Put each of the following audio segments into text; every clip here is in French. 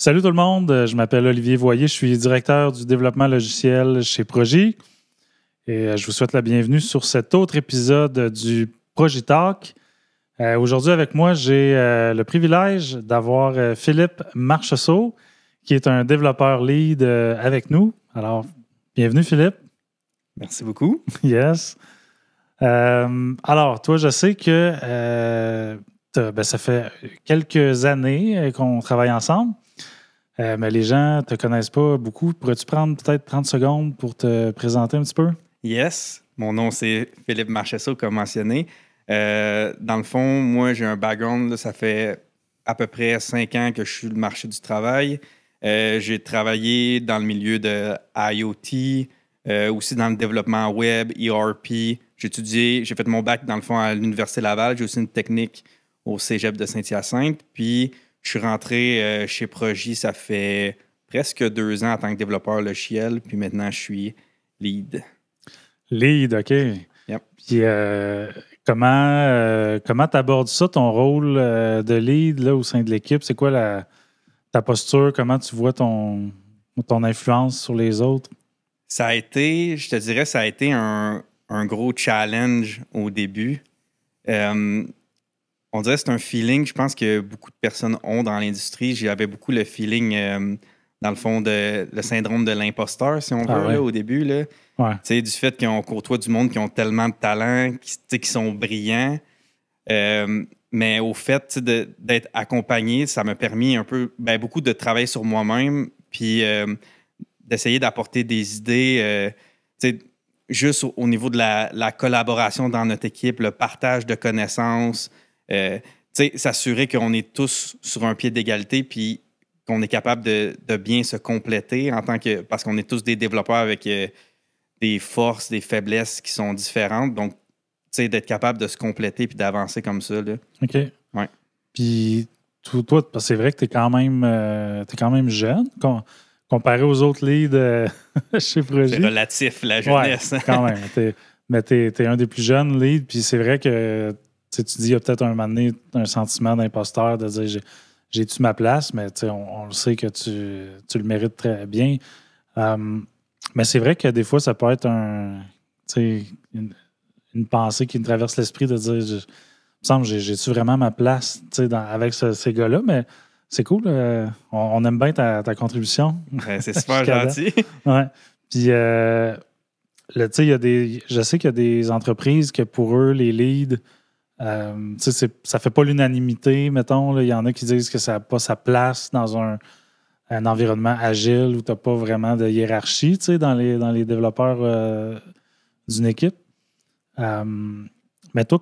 Salut tout le monde, je m'appelle Olivier Voyer, je suis directeur du développement logiciel chez Progy et je vous souhaite la bienvenue sur cet autre épisode du Progy Talk. Aujourd'hui avec moi, j'ai le privilège d'avoir Philippe Marcheseau, qui est un développeur lead avec nous. Alors, bienvenue Philippe. Merci beaucoup. Yes. Alors, toi, je sais que ça fait quelques années qu'on travaille ensemble. Mais les gens ne te connaissent pas beaucoup. Pourrais-tu prendre peut-être 30 secondes pour te présenter un petit peu? Yes. Mon nom, c'est Philippe Marcheseau, comme mentionné. Dans le fond, moi, j'ai un background. Là, ça fait à peu près 5 ans que je suis sur le marché du travail. J'ai travaillé dans le milieu de IoT, aussi dans le développement web, ERP. J'ai fait mon bac, dans le fond, à l'Université Laval. J'ai aussi une technique au Cégep de Saint-Hyacinthe. Puis, je suis rentré chez Progy, ça fait presque 2 ans en tant que développeur logiciel, puis maintenant je suis lead. Lead, OK. Yep. Puis comment tu abordes ça, ton rôle de lead là, au sein de l'équipe? C'est quoi ta posture? Comment tu vois ton influence sur les autres? Je te dirais, ça a été un gros challenge au début. On dirait que c'est un feeling, je pense que beaucoup de personnes ont dans l'industrie. J'avais beaucoup le feeling, dans le fond, le syndrome de l'imposteur, si on veut, ouais. là, au début. Là. Ouais. Du fait qu'on côtoie du monde qui ont tellement de talent, qui sont brillants. Mais au fait d'être accompagné, ça m'a permis beaucoup de travailler sur moi-même, puis d'essayer d'apporter des idées, juste au niveau de la collaboration dans notre équipe, le partage de connaissances. S'assurer qu'on est tous sur un pied d'égalité puis qu'on est capable de bien se compléter parce qu'on est tous des développeurs avec des forces, des faiblesses qui sont différentes. Donc, d'être capable de se compléter puis d'avancer comme ça. Là. OK. Ouais. Puis, toi, c'est vrai que tu es quand même jeune comparé aux autres leads chez Progy. C'est relatif, la jeunesse. Ouais, quand même. Mais tu es un des plus jeunes leads, puis c'est vrai que tu dis, il y a peut-être un moment donné un sentiment d'imposteur de dire j'ai-tu ma place, mais on le sait que tu le mérites très bien. Mais c'est vrai que des fois, ça peut être une pensée qui me traverse l'esprit de dire il me semble, j'ai-tu vraiment ma place avec ces gars-là, mais c'est cool. On aime bien ta contribution. C'est super gentil. Ouais. Puis, je sais qu'il y a des entreprises que pour eux, les leads, ça fait pas l'unanimité, mettons. Il y en a qui disent que ça n'a pas sa place dans un environnement agile où tu n'as pas vraiment de hiérarchie dans les développeurs d'une équipe. Mais toi,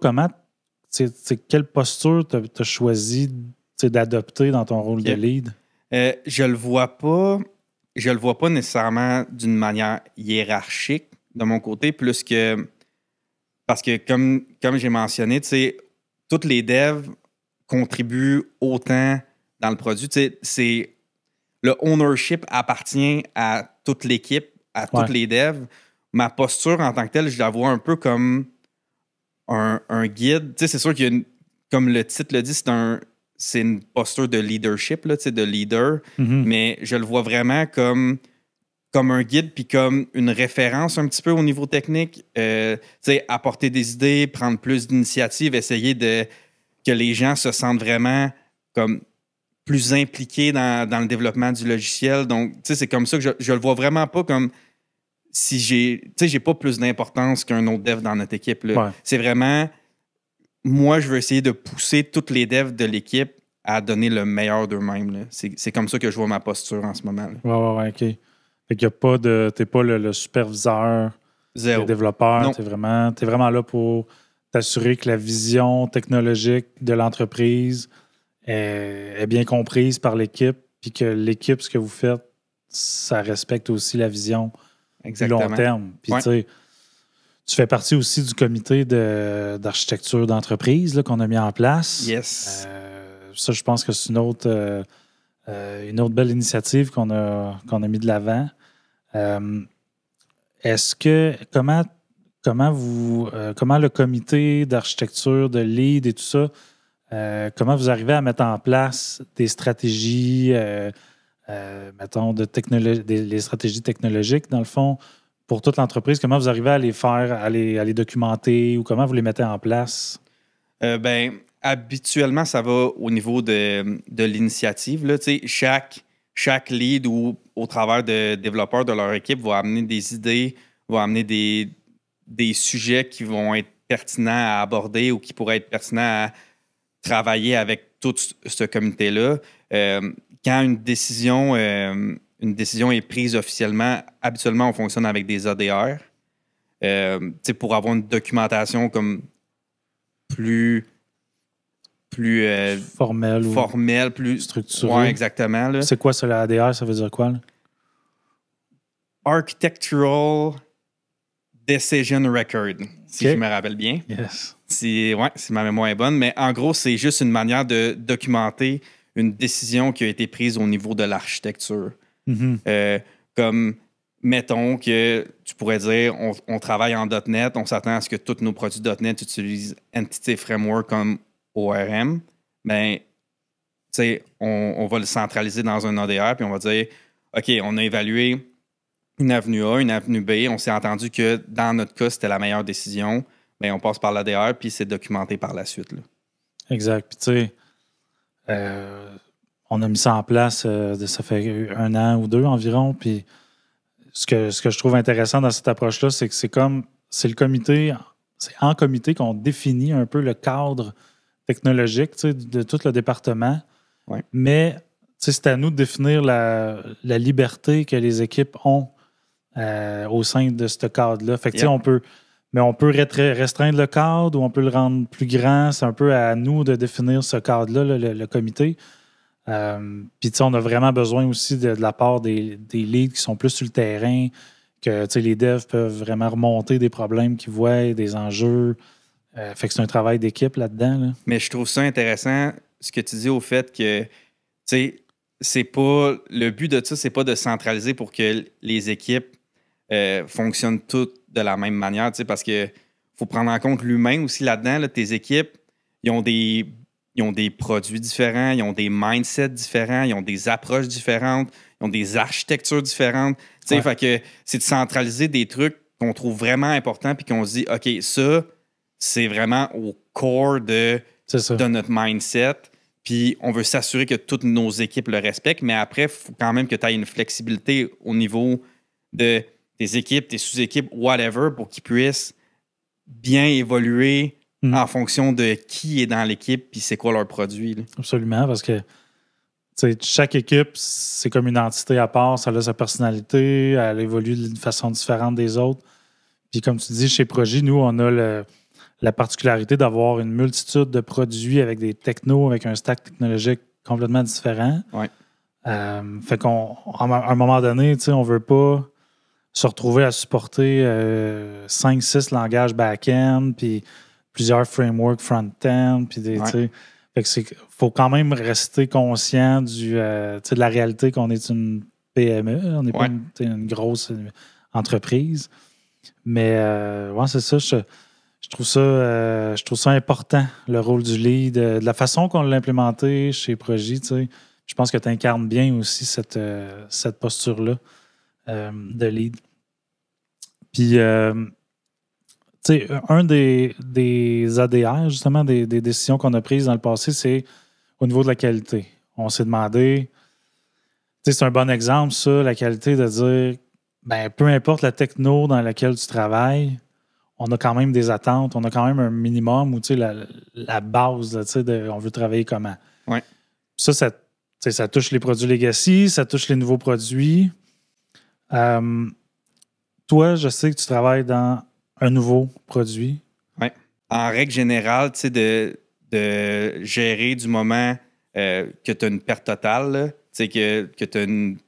quelle posture tu as choisi d'adopter dans ton rôle de lead? Je le vois pas nécessairement d'une manière hiérarchique de mon côté, plus que parce que comme j'ai mentionné, tous les devs contribuent autant dans le produit. Le ownership appartient à toute l'équipe, à tous les devs. Ma posture en tant que telle, je la vois un peu comme un guide. C'est sûr qu'il y a comme le titre le dit, c'est une posture de leadership, là, de leader, mais je le vois vraiment comme un guide puis comme une référence un petit peu au niveau technique. Apporter des idées, prendre plus d'initiatives, essayer que les gens se sentent vraiment comme plus impliqués dans le développement du logiciel. Donc, c'est comme ça que je le vois vraiment pas comme si j'ai pas plus d'importance qu'un autre dev dans notre équipe. Là. Ouais. C'est vraiment... Moi, je veux essayer de pousser tous les devs de l'équipe à donner le meilleur d'eux-mêmes. C'est comme ça que je vois ma posture en ce moment. Là. Ouais, OK. Fait qu'il y a pas t'es pas le superviseur des développeurs. T'es vraiment là pour t'assurer que la vision technologique de l'entreprise est bien comprise par l'équipe, puis que l'équipe, ce que vous faites, ça respecte aussi la vision du long terme. Puis tu fais partie aussi du comité d'architecture d'entreprise qu'on a mis en place. Yes. Ça, je pense que c'est une autre belle initiative qu'on a mis de l'avant. Comment le comité d'architecture, de lead et tout ça, comment vous arrivez à mettre en place des stratégies, mettons, les stratégies technologiques, dans le fond, pour toute l'entreprise? Comment vous arrivez à les faire, à les documenter ou comment vous les mettez en place? Habituellement, ça va au niveau de l'initiative. Là. Chaque lead ou au travers de développeurs de leur équipe va amener des idées, va amener des sujets qui vont être pertinents à aborder ou qui pourraient être pertinents à travailler avec tout ce comité-là. Quand une décision est prise officiellement, habituellement, on fonctionne avec des ADR. Pour avoir une documentation comme plus formelle, plus structurée. Oui, exactement. Là. C'est quoi ça, la ADR? Ça veut dire quoi? Là? Architectural Decision Record, si je me rappelle bien. Yes. Si ma mémoire est bonne. Mais en gros, c'est juste une manière de documenter une décision qui a été prise au niveau de l'architecture. Mm-hmm. Comme, mettons que tu pourrais dire, on travaille en .NET, on s'attend à ce que tous nos produits .NET utilisent Entity Framework comme ORM. Bien, on va le centraliser dans un ADR, puis on va dire, OK, on a évalué une avenue A, une avenue B. On s'est entendu que dans notre cas, c'était la meilleure décision. Bien, on passe par l'ADR, puis c'est documenté par la suite. Là. Exact. Puis, tu sais, on a mis ça en place, ça fait 1 an ou 2 environ. Puis, ce que je trouve intéressant dans cette approche-là, c'est que c'est le comité, c'est en comité qu'on définit un peu le cadre technologique, tu sais, de tout le département. Ouais. Mais, tu sais, c'est à nous de définir la liberté que les équipes ont au sein de ce cadre-là. Fait que, tu sais, on peut restreindre le cadre ou on peut le rendre plus grand. C'est un peu à nous de définir ce cadre-là, le comité. Puis, tu sais, on a vraiment besoin aussi de la part des leads qui sont plus sur le terrain, que, tu sais, les devs peuvent vraiment remonter des problèmes qu'ils voient, des enjeux. Fait que c'est un travail d'équipe là-dedans. Là. Mais je trouve ça intéressant, ce que tu dis au fait que, tu sais, c'est pas... Le but de ça, c'est pas de centraliser pour que les équipes fonctionnent toutes de la même manière, tu sais, parce que faut prendre en compte l'humain aussi là-dedans. Là, tes équipes, ils ont des produits différents, ils ont des mindsets différents, ils ont des approches différentes, ils ont des architectures différentes. Tu sais, fait que c'est de centraliser des trucs qu'on trouve vraiment importants puis qu'on se dit, OK, ça, c'est vraiment au core de notre mindset. Puis on veut s'assurer que toutes nos équipes le respectent, mais après, il faut quand même que tu aies une flexibilité au niveau de tes équipes, tes sous-équipes, whatever, pour qu'ils puissent bien évoluer en fonction de qui est dans l'équipe puis c'est quoi leur produit. Là. Absolument, parce que chaque équipe, c'est comme une entité à part, ça a sa personnalité, elle évolue d'une façon différente des autres. Puis comme tu dis, chez Progy, nous, on a la particularité d'avoir une multitude de produits avec des technos, avec un stack technologique complètement différent. Ouais. Fait qu'à un moment donné, on ne veut pas se retrouver à supporter 5-6 langages back-end, puis plusieurs frameworks front-end, puis fait que faut quand même rester conscient de la réalité qu'on est une PME, on n'est pas une grosse entreprise. Mais c'est ça, je trouve ça important, le rôle du lead, de la façon qu'on l'a implémenté chez Progy. Je pense que tu incarnes bien aussi cette posture-là de lead. Puis, un des ADR, justement, des décisions qu'on a prises dans le passé, c'est au niveau de la qualité. On s'est demandé, c'est un bon exemple, ça, la qualité de dire, ben, peu importe la techno dans laquelle tu travailles, on a quand même des attentes, on a quand même un minimum ou la base, on veut travailler comment. Ouais. Ça touche les produits legacy, ça touche les nouveaux produits. Toi, je sais que tu travailles dans un nouveau produit. Oui. En règle générale, de gérer du moment que tu as une perte totale, que tu as une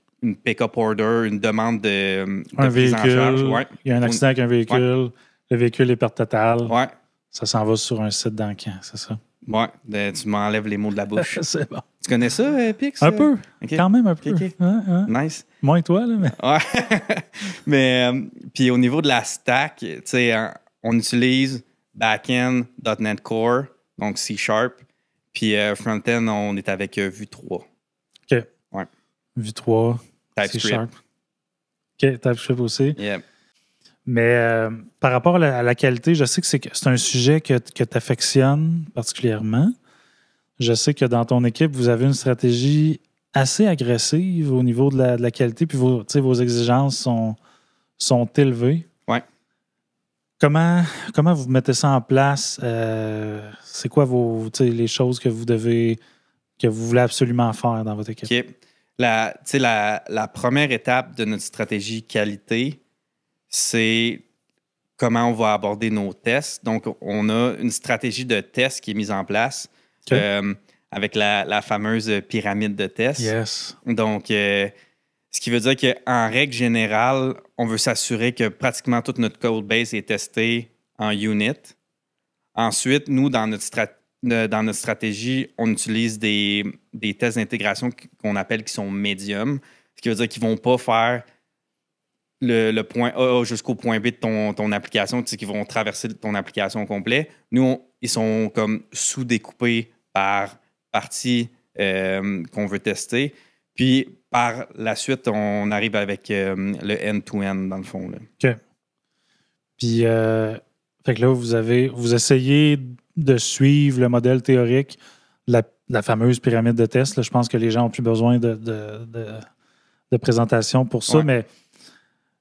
pick-up order, une demande de prise en charge. Ouais. Il y a un accident avec un véhicule, le véhicule est perte totale. Ouais. Ça s'en va sur un site d'encan, c'est ça? Oui, tu m'enlèves les mots de la bouche. C'est bon. Tu connais ça, Pix? Un peu. Okay. Quand même un peu. Okay. Nice. Moins que toi, là. Mais, mais puis au niveau de la stack, on utilise back-end .NET Core, donc C#, puis front-end, on est avec Vue 3. OK. Ouais. V3, TypeScript. OK, TypeScript aussi. Yeah. Mais par rapport à la qualité, je sais que c'est un sujet que tu affectionnes particulièrement. Je sais que dans ton équipe, vous avez une stratégie assez agressive au niveau de la qualité, puis vos exigences sont élevées. Ouais. Comment vous mettez ça en place? C'est quoi les choses que vous voulez absolument faire dans votre équipe? OK. La première étape de notre stratégie qualité, c'est comment on va aborder nos tests. Donc, on a une stratégie de test qui est mise en place avec la fameuse pyramide de tests. Yes. Donc, ce qui veut dire qu'en règle générale, on veut s'assurer que pratiquement toute notre code base est testée en unit. Ensuite, nous, dans notre stratégie, on utilise des tests d'intégration qu'on appelle qui sont médiums. Ce qui veut dire qu'ils ne vont pas faire le point A jusqu'au point B de ton application, qui vont traverser ton application au complet. Nous, ils sont comme sous-découpés par partie qu'on veut tester. Puis, par la suite, on arrive avec le end-to-end, dans le fond. Là. OK. Puis, fait que là, vous essayez de suivre le modèle théorique de la fameuse pyramide de tests. Là, je pense que les gens n'ont plus besoin de présentation pour ça, mais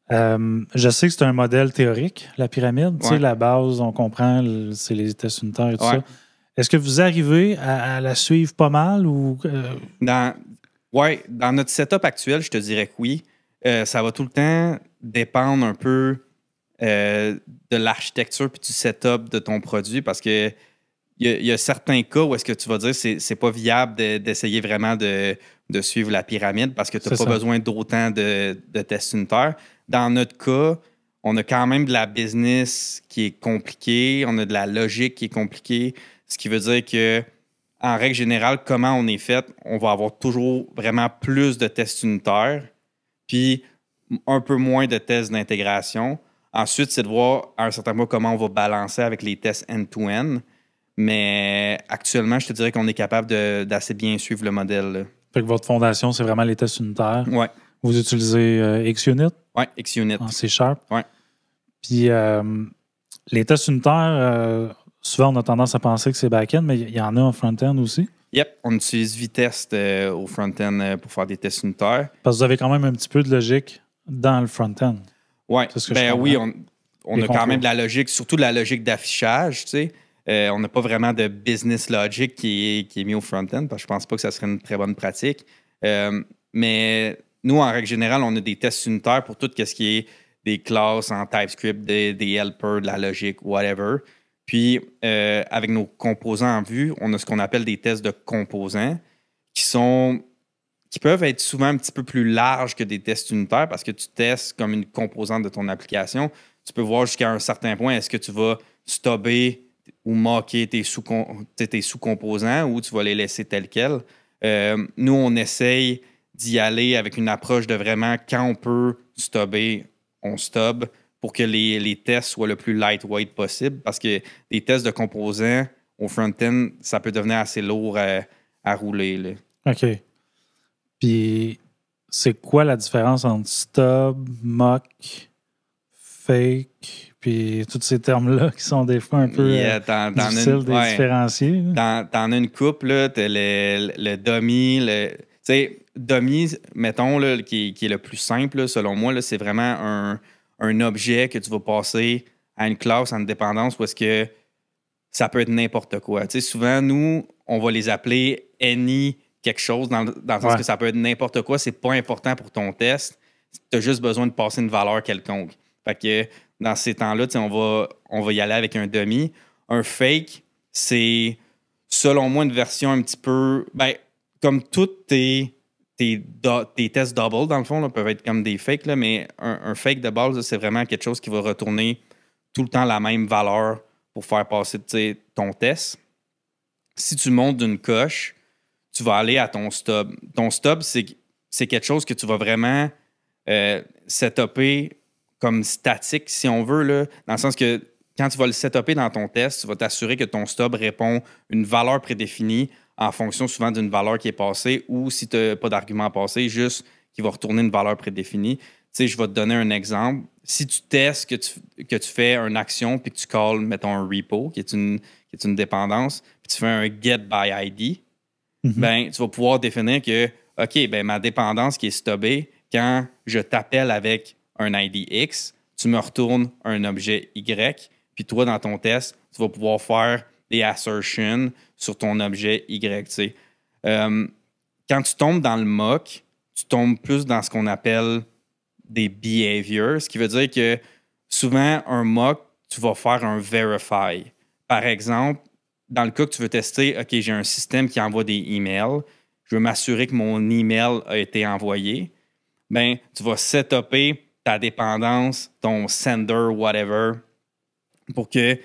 je sais que c'est un modèle théorique, la pyramide. Ouais. Tu sais, la base, on comprend, c'est les tests unitaires et tout ça. Est-ce que vous arrivez à la suivre pas mal ou... Dans notre setup actuel, je te dirais que oui. Ça va tout le temps dépendre un peu de l'architecture puis du setup de ton produit parce que il y a certains cas où est-ce que tu vas dire que c'est pas viable d'essayer vraiment de suivre la pyramide parce que tu n'as pas besoin d'autant de tests unitaires. Dans notre cas, on a quand même de la business qui est compliquée, on a de la logique qui est compliquée, ce qui veut dire que en règle générale, comment on est fait, on va avoir toujours vraiment plus de tests unitaires, puis un peu moins de tests d'intégration. Ensuite, c'est de voir à un certain moment comment on va balancer avec les tests end-to-end. Mais actuellement, je te dirais qu'on est capable d'assez bien suivre le modèle. Là. Fait que votre fondation, c'est vraiment les tests unitaires. Oui. Vous utilisez XUnit? Oui, XUnit. En C#. Oui. Puis les tests unitaires, souvent, on a tendance à penser que c'est back-end, mais il y en a en front-end aussi. Yep, on utilise Vitest au front-end pour faire des tests unitaires. Parce que vous avez quand même un petit peu de logique dans le front-end. Ouais. Oui, on a quand même de la logique, surtout de la logique d'affichage, tu sais. On n'a pas vraiment de business logic qui est mis au front-end parce que je pense pas que ça serait une très bonne pratique. Mais nous, en règle générale, on a des tests unitaires pour tout ce qui est des classes en TypeScript, des helpers, de la logique, whatever. Puis, avec nos composants en vue, on a ce qu'on appelle des tests de composants qui peuvent être souvent un petit peu plus larges que des tests unitaires parce que tu testes comme une composante de ton application. Tu peux voir jusqu'à un certain point, est-ce que tu vas stubber ou moquer tes sous-composants ou tu vas les laisser tels quels. Nous, on essaye d'y aller avec une approche de vraiment, quand on peut stubber, on stub pour que les tests soient le plus lightweight possible parce que les tests de composants au front-end, ça peut devenir assez lourd à rouler. Là. OK. Puis, c'est quoi la différence entre stub, mock, fake, puis tous ces termes-là qui sont des fois un peu difficiles de différencier? T'en as une coupe, là, t'as le dummy. Tu sais, dummy, mettons, là, qui est le plus simple, là, selon moi, là, c'est vraiment un objet que tu vas passer à une classe en dépendance où est-ce que ça peut être n'importe quoi. Tu sais, souvent, nous, on va les appeler any quelque chose, dans le sens que ça peut être n'importe quoi. C'est pas important pour ton test. Tu as juste besoin de passer une valeur quelconque. Fait que dans ces temps-là, on va y aller avec un dummy. Un fake, c'est, selon moi, une version un petit peu... comme tous tes tests double, dans le fond, là, peuvent être comme des fakes, là, mais un fake de base, c'est vraiment quelque chose qui va retourner tout le temps la même valeur pour faire passer ton test. Si tu montes d'une coche, tu vas aller à ton stub. Ton stub, c'est quelque chose que tu vas vraiment setuper comme statique, si on veut, là, dans le sens que quand tu vas le setuper dans ton test, tu vas t'assurer que ton stub répond une valeur prédéfinie en fonction souvent d'une valeur qui est passée ou si tu n'as pas d'argument passé, juste qui va retourner une valeur prédéfinie. Tu sais, je vais te donner un exemple. Si tu testes que tu fais une action puis que tu calls, mettons, un repo, qui est une dépendance, puis tu fais un get by ID, ben, tu vas pouvoir définir que, OK, ben, ma dépendance qui est stubée, quand je t'appelle avec un ID X, tu me retournes un objet Y, puis toi, dans ton test, tu vas pouvoir faire des assertions sur ton objet Y. Tu sais. Quand tu tombes dans le mock, tu tombes plus dans ce qu'on appelle des behaviors, ce qui veut dire que souvent, un mock, tu vas faire un verify. Par exemple, dans le cas que tu veux tester, OK, j'ai un système qui envoie des emails, je veux m'assurer que mon email a été envoyé, bien, tu vas setuper ta dépendance, ton sender, whatever, pour qu'il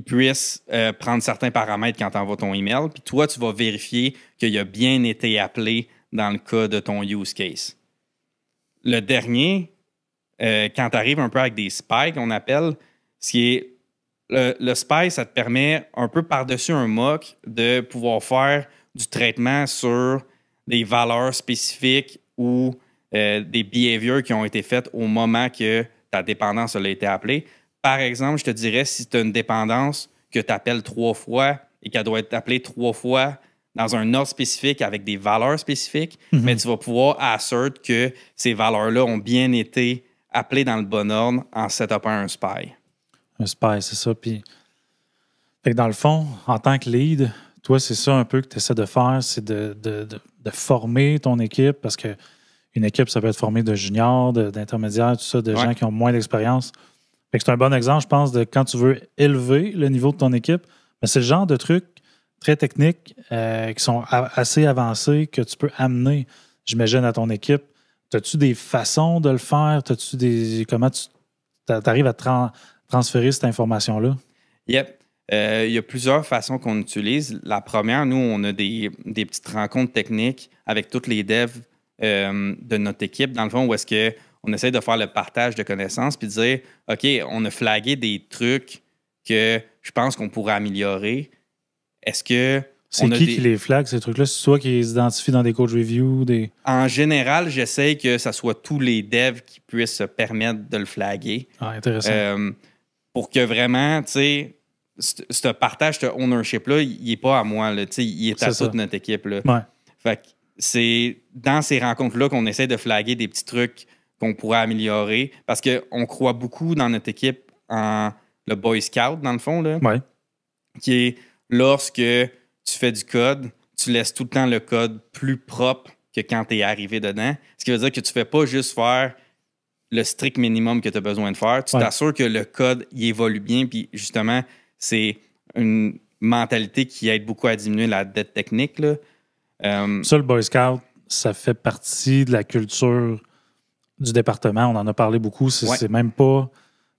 puisse prendre certains paramètres quand tu envoies ton email. Puis toi, tu vas vérifier qu'il a bien été appelé dans le cas de ton use case. Le dernier, quand tu arrives un peu avec des spies qu'on appelle, ce qui est le spy, ça te permet un peu par-dessus un mock de pouvoir faire du traitement sur des valeurs spécifiques ou des behaviors qui ont été faites au moment que ta dépendance a été appelée. Par exemple, je te dirais, si tu as une dépendance que tu appelles 3 fois et qu'elle doit être appelée 3 fois dans un ordre spécifique avec des valeurs spécifiques, mais tu vas pouvoir assert que ces valeurs-là ont bien été appelées dans le bon ordre en setupant un spy. Un spy, c'est ça. Puis, fait que dans le fond, en tant que lead, toi, c'est ça un peu que tu essaies de faire, c'est de former ton équipe, parce que une équipe, ça peut être formée de juniors, d'intermédiaires, tout ça, de gens qui ont moins d'expérience. Fait que c'est un bon exemple, je pense, de quand tu veux élever le niveau de ton équipe. Mais c'est le genre de trucs très techniques qui sont assez avancés que tu peux amener, j'imagine, à ton équipe. As-tu des façons de le faire? Comment tu arrives à transférer cette information-là? Yep. Il y a plusieurs façons qu'on utilise. La première, nous, on a des petites rencontres techniques avec tous les devs de notre équipe, dans le fond, où est-ce qu'on essaie de faire le partage de connaissances puis de dire, OK, on a flagué des trucs que je pense qu'on pourrait améliorer. Est-ce que... C'est qui les flague, ces trucs-là? C'est toi qui les identifie dans des code reviews? En général, j'essaie que ce soit tous les devs qui puissent se permettre de le flaguer. Ah, intéressant. Pour que vraiment, tu sais, ce partage de ownership-là, il n'est pas à moi, là, il est à toute notre équipe. Là. Ouais. Fait que c'est dans ces rencontres-là qu'on essaie de flaguer des petits trucs qu'on pourrait améliorer parce qu'on croit beaucoup dans notre équipe en le Boy Scout, dans le fond, là, qui est lorsque tu fais du code, tu laisses tout le temps le code plus propre que quand tu es arrivé dedans. Ce qui veut dire que tu ne fais pas juste faire le strict minimum que tu as besoin de faire. Tu t'assures que le code il évolue bien. Puis justement, c'est une mentalité qui aide beaucoup à diminuer la dette technique. Là. Ça, le Boy Scout, ça fait partie de la culture du département. On en a parlé beaucoup. C'est même pas...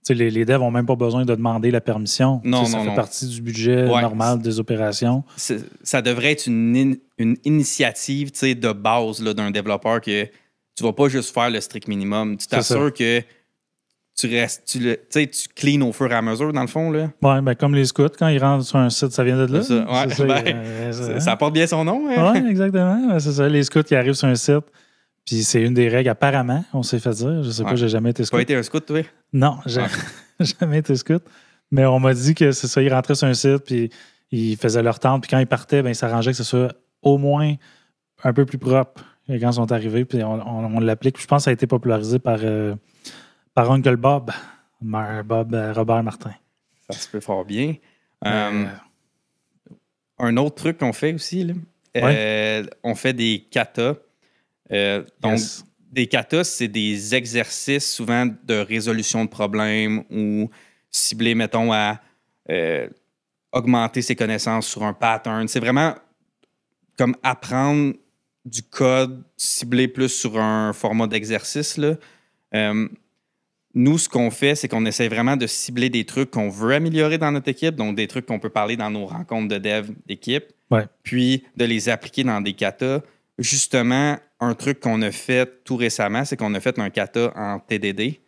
Les devs n'ont même pas besoin de demander la permission. Ça fait partie du budget normal des opérations. Ça devrait être une initiative de base là, d'un développeur que tu ne vas pas juste faire le strict minimum. Tu t'assures que tu clean au fur et à mesure, dans le fond. Oui, ben, comme les scouts, quand ils rentrent sur un site, ça vient de là. Ça porte bien son nom. Hein? Oui, exactement. C'est ça, les scouts qui arrivent sur un site. Puis c'est une des règles, apparemment, on s'est fait dire. Je sais pas, j'ai jamais été scout. Tu n'as pas été un scout, toi? Non, j'ai jamais été scout. Mais on m'a dit que c'est ça, ils rentraient sur un site, puis ils faisaient leur tente, puis quand ils partaient, ben, ils s'arrangeaient que ce soit au moins un peu plus propre que quand ils sont arrivés, puis on l'applique. Je pense que ça a été popularisé par Uncle Bob, Robert Martin. Ça se peut fort bien. Un autre truc qu'on fait aussi, là, on fait des katas. Donc, des katas, c'est des exercices souvent de résolution de problèmes ou ciblés, mettons, à augmenter ses connaissances sur un pattern. C'est vraiment comme apprendre du code ciblé plus sur un format d'exercice. Nous, ce qu'on fait, c'est qu'on essaie vraiment de cibler des trucs qu'on veut améliorer dans notre équipe, donc des trucs qu'on peut parler dans nos rencontres de dev d'équipe, puis de les appliquer dans des katas. Justement, un truc qu'on a fait tout récemment, c'est qu'on a fait un kata en TDD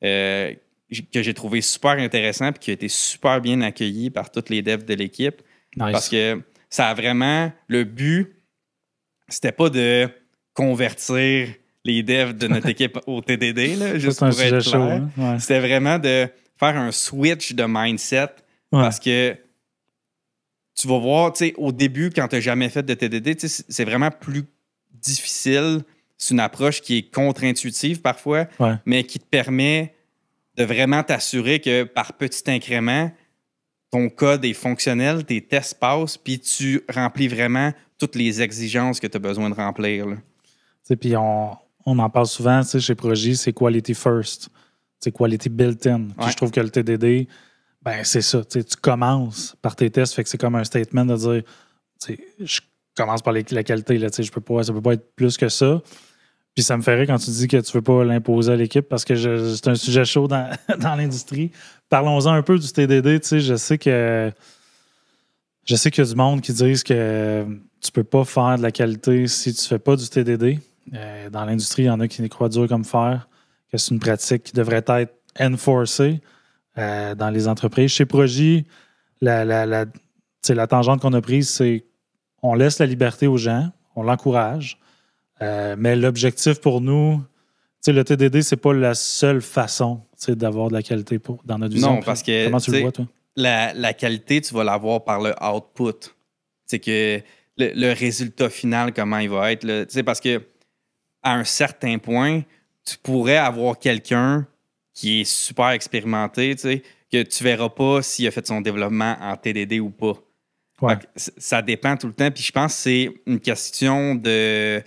que j'ai trouvé super intéressant et qui a été super bien accueilli par tous les devs de l'équipe. Nice. Parce que ça a vraiment... Le but, c'était pas de convertir les devs de notre équipe au TDD, là, juste pour être clair. Chaud, hein? Ouais. C'était vraiment de faire un switch de mindset parce que tu vas voir, tu sais, au début, quand tu n'as jamais fait de TDD, c'est vraiment plus difficile. C'est une approche qui est contre-intuitive parfois, mais qui te permet de vraiment t'assurer que par petit incrément, ton code est fonctionnel, tes tests passent, puis tu remplis vraiment toutes les exigences que tu as besoin de remplir. Puis on en parle souvent chez Prodigy, c'est quality first. C'est quality built-in. Je trouve que le TDD, ben c'est ça. Tu commences par tes tests, fait que c'est comme un statement de dire je commence par la qualité. Là, ça peut pas être plus que ça. Puis ça me ferait quand tu dis que tu veux pas l'imposer à l'équipe parce que c'est un sujet chaud dans l'industrie. Parlons-en un peu du TDD. Je sais qu'il y a du monde qui disent que tu peux pas faire de la qualité si tu fais pas du TDD. Dans l'industrie, il y en a qui y croient dur comme fer, que c'est une pratique qui devrait être enforcée dans les entreprises. Chez Prodigy, la tangente qu'on a prise, c'est on laisse la liberté aux gens, on l'encourage, mais l'objectif pour nous, le TDD, c'est pas la seule façon d'avoir de la qualité dans notre vision. Non, parce que comment tu le vois, toi? La qualité, tu vas l'avoir par le output. C'est que le résultat final, comment il va être. Là, parce que à un certain point, tu pourrais avoir quelqu'un qui est super expérimenté, que tu ne verras pas s'il a fait son développement en TDD ou pas. Ouais. Ça dépend tout le temps. Puis je pense que c'est une question de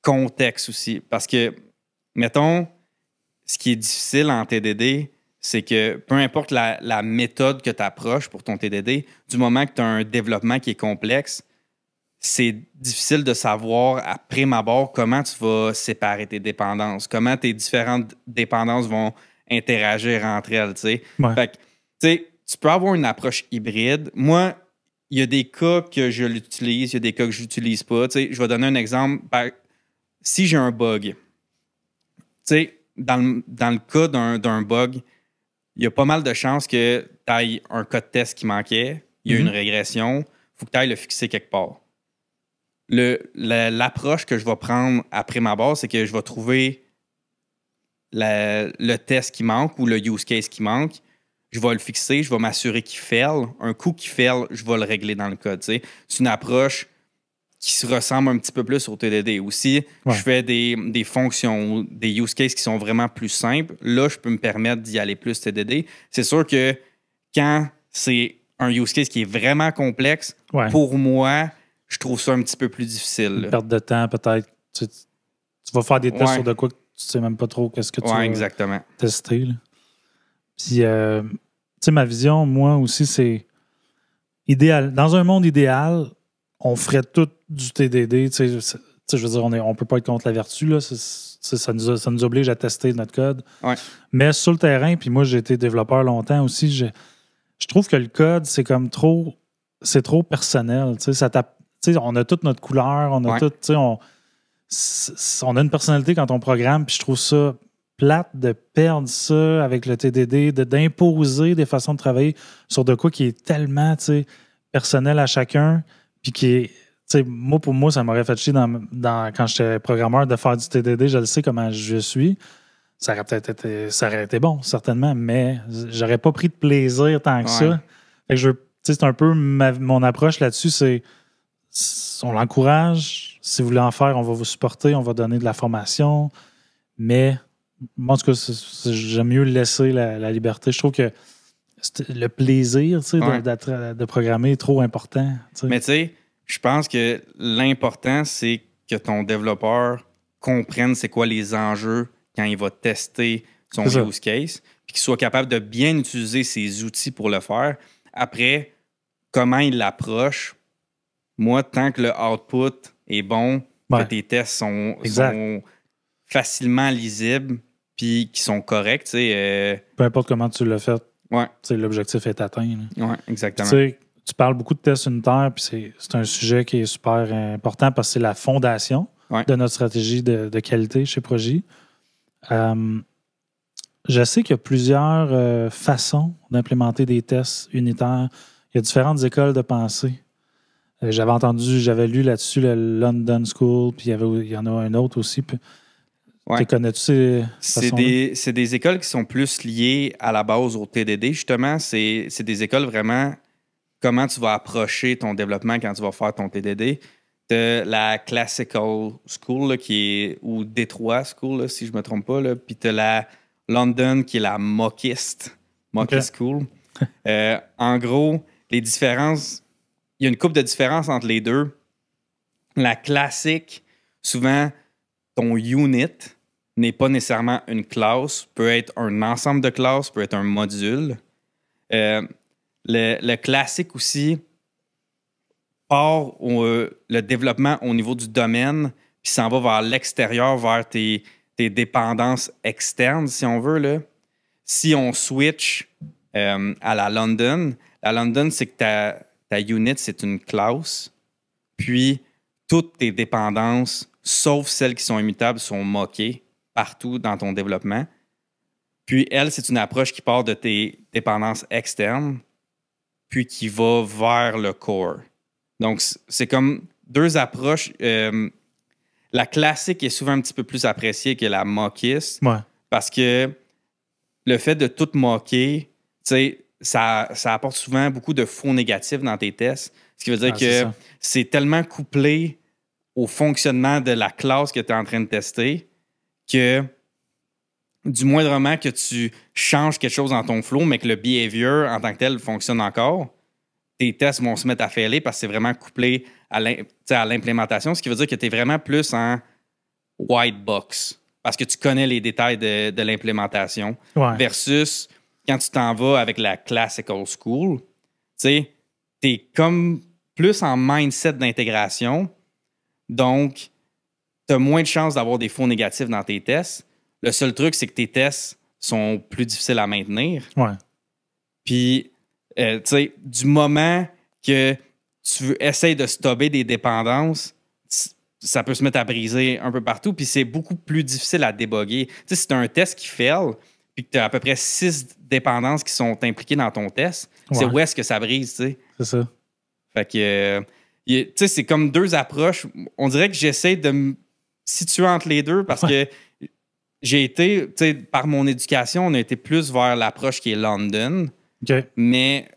contexte aussi. Parce que, mettons, ce qui est difficile en TDD, c'est que peu importe la méthode que tu approches pour ton TDD, du moment que tu as un développement qui est complexe, c'est difficile de savoir à prime abord comment tu vas séparer tes dépendances, comment tes différentes dépendances vont interagir entre elles. Fait que, tu peux avoir une approche hybride. Moi, il y a des cas que je l'utilise, il y a des cas que je l'utilise pas. Je vais donner un exemple. Si j'ai un bug, dans le cas d'un bug, il y a pas mal de chances que tu ailles un cas de test qui manquait, il y a une régression, il faut que tu ailles le fixer quelque part. L'approche que je vais prendre après ma base, c'est que je vais trouver le test qui manque ou le use case qui manque. Je vais le fixer, je vais m'assurer qu'il fail. Un coup qu'il fail, je vais le régler dans le code. C'est une approche qui se ressemble un petit peu plus au TDD. Aussi, je fais des fonctions, des use cases qui sont vraiment plus simples. Là, je peux me permettre d'y aller plus TDD. C'est sûr que quand c'est un use case qui est vraiment complexe, pour moi, je trouve ça un petit peu plus difficile. Une perte de temps, peut-être. Tu vas faire des tests sur de quoi que tu sais même pas trop qu'est-ce que tu vas tester. Là. Puis, ma vision, moi aussi, c'est idéal. Dans un monde idéal, on ferait tout du TDD. Je veux dire, on peut pas être contre la vertu. Là. Ça nous oblige à tester notre code. Mais sur le terrain, puis moi, j'ai été développeur longtemps aussi, je trouve que le code, c'est comme trop personnel. On a toute notre couleur, on a on a une personnalité quand on programme, puis je trouve ça plate de perdre ça avec le TDD, d'imposer des façons de travailler sur de quoi qui est tellement personnel à chacun, puis qui est, pour moi, ça m'aurait fait chier quand j'étais programmeur de faire du TDD, je le sais comment je suis. Ça aurait été bon, certainement, mais j'aurais pas pris de plaisir tant que ça. Fait que c'est un peu mon approche là-dessus, c'est on l'encourage. Si vous voulez en faire, on va vous supporter, on va donner de la formation. Mais moi, en tout cas, j'aime mieux laisser la liberté. Je trouve que le plaisir de programmer est trop important. Mais je pense que l'important, c'est que ton développeur comprenne c'est quoi les enjeux quand il va tester son use case, puis qu'il soit capable de bien utiliser ses outils pour le faire. Après, comment il l'approche, moi, tant que le output est bon, que tes tests sont facilement lisibles puis qui sont corrects. Peu importe comment tu l'as fait, l'objectif est atteint. Oui, exactement. Tu parles beaucoup de tests unitaires, puis c'est un sujet qui est super important parce que c'est la fondation de notre stratégie de qualité chez Prodigy. Je sais qu'il y a plusieurs façons d'implémenter des tests unitaires. Il y a différentes écoles de pensée. J'avais lu là-dessus le London School, puis il y en a un autre aussi. Ouais. Connais-tu ces c'est des écoles qui sont plus liées à la base au TDD, justement. C'est des écoles vraiment comment tu vas approcher ton développement quand tu vas faire ton TDD. De la Classical School, là, ou Détroit School, là, si je ne me trompe pas. Là. Puis tu as la London, qui est la Mockist School. En gros, les différences, il y a une couple de différences entre les deux. La classique, souvent, ton unit n'est pas nécessairement une classe, peut être un ensemble de classes, peut être un module. Le classique aussi part le développement au niveau du domaine, puis s'en va vers l'extérieur, vers tes dépendances externes, si on veut. Là. Si on switch à la London, c'est que ta unit, c'est une classe, puis toutes tes dépendances, sauf celles qui sont immutables, sont moquées partout dans ton développement. Puis elle, c'est une approche qui part de tes dépendances externes, puis qui va vers le core. Donc, c'est comme deux approches. La classique est souvent un petit peu plus appréciée que la mockiste. Ouais. Parce que le fait de tout moquer, ça apporte souvent beaucoup de faux négatifs dans tes tests. Ce qui veut dire que c'est tellement couplé au fonctionnement de la classe que tu es en train de tester que du moindrement que tu changes quelque chose dans ton flow, mais que le behavior en tant que tel fonctionne encore, tes tests vont se mettre à failer parce que c'est vraiment couplé à l'implémentation, ce qui veut dire que tu es vraiment plus en white box parce que tu connais les détails de l'implémentation versus quand tu t'en vas avec la classical school, tu es comme plus en mindset d'intégration, donc tu as moins de chances d'avoir des faux négatifs dans tes tests. Le seul truc, c'est que tes tests sont plus difficiles à maintenir. Ouais. Puis, tu sais, du moment que tu essaies de stopper des dépendances, ça peut se mettre à briser un peu partout. Puis, c'est beaucoup plus difficile à déboguer. Tu sais, si tu as un test qui fail, puis que tu as à peu près 6 dépendances qui sont impliquées dans ton test, c'est où est-ce que ça brise, tu sais. C'est ça. Fait que, tu sais, c'est comme deux approches. On dirait que j'essaie de me situer entre les deux parce que j'ai été, tu sais, par mon éducation, on a été plus vers l'approche qui est London. Okay. Mais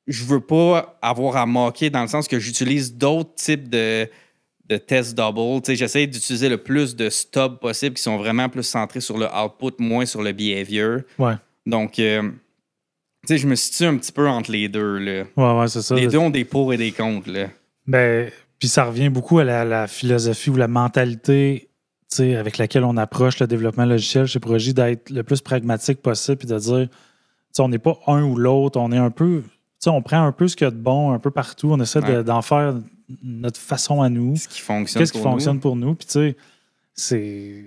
je veux pas avoir à moquer dans le sens que j'utilise d'autres types de tests double. Tu sais, j'essaie d'utiliser le plus de stubs possible qui sont vraiment plus centrés sur le output, moins sur le behavior. Ouais. Donc, tu sais, je me situe un petit peu entre les deux. Là. Ouais, c'est ça. Les deux ont des pour et des contre. Là. Ben, puis ça revient beaucoup à la philosophie ou la mentalité avec laquelle on approche le développement logiciel chez Progy, d'être le plus pragmatique possible puis de dire, on n'est pas un ou l'autre, on est un peu, on prend un peu ce qu'il y a de bon un peu partout, on essaie d'en faire notre façon à nous. Ce qui fonctionne Qu'est-ce qui fonctionne pour nous? Puis tu sais,